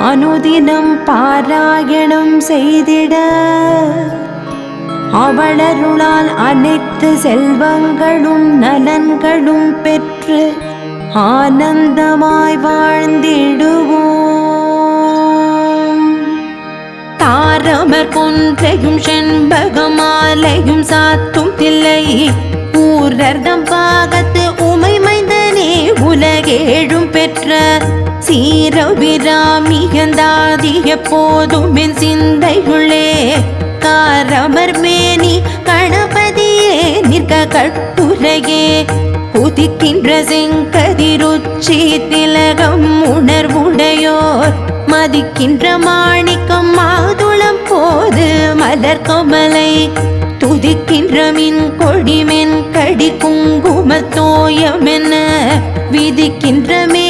அனுதினம் பாராயணம் செய்திட அவளருளால் அனைத்து செல்வங்களும் நலன்களும் பெற்று ஆனந்தமாய் வாழ்ந்திடுவோம். தாரமர் கொன்றையும் செண்பகமாலையும் சாத்தும் தில்லை ஊரர்தம் பாகத்து உமை மைந்தனே உலகேழும் பெற்ற சீரவிராமியந்தாதிய போதும் என் சிந்தையுள்ளே காரமர் மேனி கணபதியே நிற்க கட்டுரையே உதிக்கின்ற செங்கதிருச்சி திலகம் உணர்வுடையோர் மதிக்கின்ற மாணிக்கம் மாதுளம் போது மலர் கமலை துதிக்கின்ற மின் கொடிமென் கடி குங்குமத்தோயமென விதிக்கின்ற மே